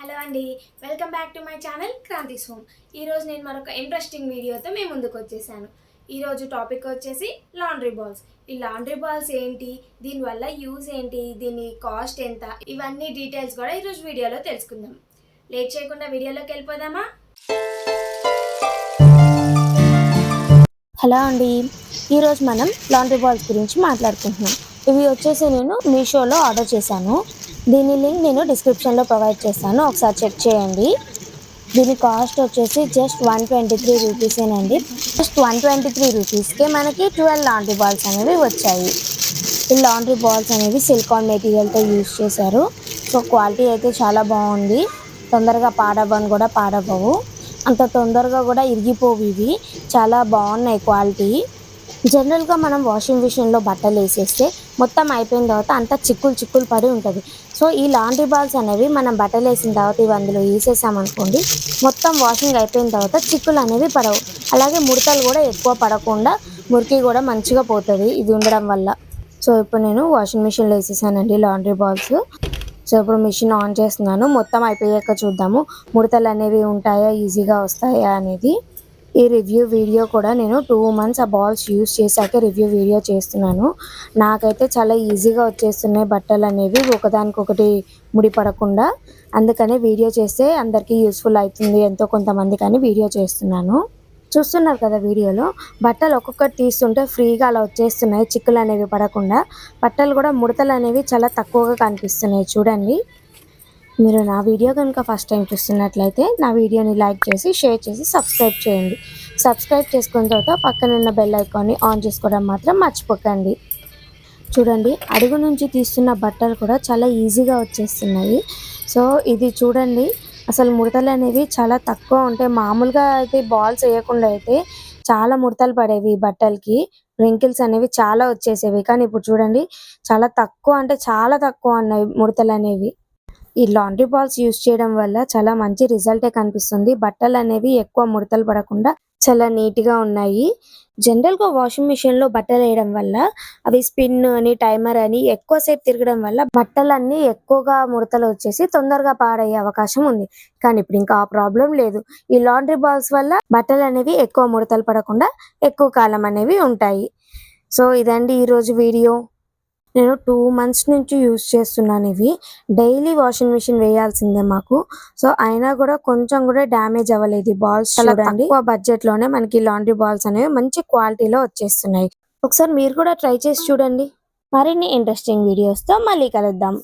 Hello అండి, welcome back to my channel Kranthi's home. ఈరోజు నేను మరొక ఇంట్రెస్టింగ్ వీడియోతో మీ ముందుకు వచ్చేసాను. ఈరోజు టాపిక్ వచ్చేసి లాండ్రీ బాల్స్. ఈ లాండ్రీ బాల్స్ ఏంటి, దీనివల్ల యూజ్ ఏంటి, దీని కాస్ట్ ఎంత, ఇవన్నీ డీటెయిల్స్ కూడా ఈరోజు వీడియోలో తెలుసుకుందాం. లేట్ చేయకుండా వీడియోలోకి వెళ్ళిపోదామా? హలో అండి, ఈరోజు మనం లాండ్రీ బాల్స్ గురించి మాట్లాడుకుంటున్నాం. ఇవి వచ్చేసి నేను మీషోలో ఆర్డర్ చేశాను. దీని లింక్ నేను డిస్క్రిప్షన్లో ప్రొవైడ్ చేస్తాను, ఒకసారి చెక్ చేయండి. దీని కాస్ట్ వచ్చేసి జస్ట్ 123 రూపీసేనండి. జస్ట్ 123 రూపీస్కే మనకి 12 లాండ్రీ బాల్స్ అనేవి వచ్చాయి. ఈ లాండ్రీ బాల్స్ అనేవి సిలికాన్ మెటీరియల్తో యూజ్ చేశారు. సో క్వాలిటీ అయితే చాలా బాగుంది. తొందరగా పాడవ్వవు, అంత తొందరగా కూడా ఇరిగిపోవు. ఇవి చాలా బాగున్నాయి క్వాలిటీ. జనరల్గా మనం వాషింగ్ మిషన్లో బట్టలు వేసేస్తే మొత్తం అయిపోయిన తర్వాత అంతా చిక్కులు పడి ఉంటుంది. సో ఈ లాండ్రీ బాల్స్ అనేవి మనం బట్టలు వేసిన తర్వాత ఇవి అందులో వేసేసామనుకోండి, మొత్తం వాషింగ్ అయిపోయిన తర్వాత చిక్కులు అనేవి పడవు. అలాగే ముడతలు కూడా ఎక్కువ పడకుండా మురికి కూడా మంచిగా పోతుంది ఇది ఉండడం వల్ల. సో ఇప్పుడు నేను వాషింగ్ మిషన్లో వేసేసానండి లాండ్రీ బాల్స్. సో ఇప్పుడు మిషన్ ఆన్ చేస్తున్నాను. మొత్తం అయిపోయాక చూద్దాము ముడతలు అనేవి ఉంటాయా, ఈజీగా వస్తాయా అనేది. ఈ రివ్యూ వీడియో కూడా నేను 2 months ఆ బాల్స్ యూస్ చేశాక రివ్యూ వీడియో చేస్తున్నాను. నాకైతే చాలా ఈజీగా వచ్చేస్తున్నాయి బట్టలు అనేవి, ఒకదానికొకటి ముడిపడకుండా. అందుకనే వీడియో చేస్తే అందరికీ యూస్ఫుల్ అవుతుంది ఎంతో కొంతమందికి అని వీడియో చేస్తున్నాను. చూస్తున్నారు కదా వీడియోలో, బట్టలు ఒక్కొక్కటి తీస్తుంటే ఫ్రీగా అలా వచ్చేస్తున్నాయి, చిక్కులు అనేవి పడకుండా. బట్టలు కూడా ముడతలు అనేవి చాలా తక్కువగా కనిపిస్తున్నాయి చూడండి. మీరు నా వీడియో కనుక ఫస్ట్ టైం చూస్తున్నట్లయితే నా వీడియోని లైక్ చేసి, షేర్ చేసి, సబ్స్క్రైబ్ చేయండి. సబ్స్క్రైబ్ చేసుకున్న తర్వాత పక్కనున్న బెల్ ఐకాన్ని ఆన్ చేసుకోవడం మాత్రం మర్చిపోకండి. చూడండి, అడుగు నుంచి తీస్తున్న బట్టలు కూడా చాలా ఈజీగా వచ్చేస్తున్నాయి. సో ఇది చూడండి, అసలు ముడతలు అనేవి చాలా తక్కువ ఉంటాయి. మామూలుగా అయితే బాల్స్ వేయకుండా అయితే చాలా ముడతలు పడేవి బట్టలకి, రింకిల్స్ అనేవి చాలా వచ్చేసేవి. కానీ ఇప్పుడు చూడండి, చాలా తక్కువ, అంటే చాలా తక్కువ ఉన్నాయి ముడతలు అనేవి. ఈ లాండ్రీ బాల్స్ యూస్ చేయడం వల్ల చాలా మంచి రిజల్టే కనిపిస్తుంది. బట్టలు అనేవి ఎక్కువ ముడతలు పడకుండా చాలా నీట్గా ఉన్నాయి. జనరల్గా వాషింగ్ మిషన్లో బట్టలు వేయడం వల్ల అవి స్పిన్ అని, టైమర్ అని ఎక్కువసేపు తిరగడం వల్ల బట్టలన్నీ ఎక్కువగా ముడతలు వచ్చేసి తొందరగా పాడయ్యే అవకాశం ఉంది. కానీ ఇప్పుడు ఇంకా ఆ ప్రాబ్లం లేదు. ఈ లాండ్రీ బాల్స్ వల్ల బట్టలు అనేవి ఎక్కువ ముడతలు పడకుండా ఎక్కువ కాలం అనేవి ఉంటాయి. సో ఇదండి ఈరోజు వీడియో. నేను 2 months నుంచి యూజ్ చేస్తున్నాను ఇవి. డైలీ వాషింగ్ మిషన్ వేయాల్సిందే మాకు. సో అయినా కూడా కొంచెం కూడా డ్యామేజ్ అవ్వలేదు. బాల్స్ చాలా తక్కువ బడ్జెట్లోనే మనకి లాండ్రీ బాల్స్ అనేవి మంచి క్వాలిటీలో వచ్చేస్తున్నాయి. ఒకసారి మీరు కూడా ట్రై చేసి చూడండి. మరిన్ని ఇంట్రెస్టింగ్ వీడియోస్తో మళ్ళీ కలుద్దాం.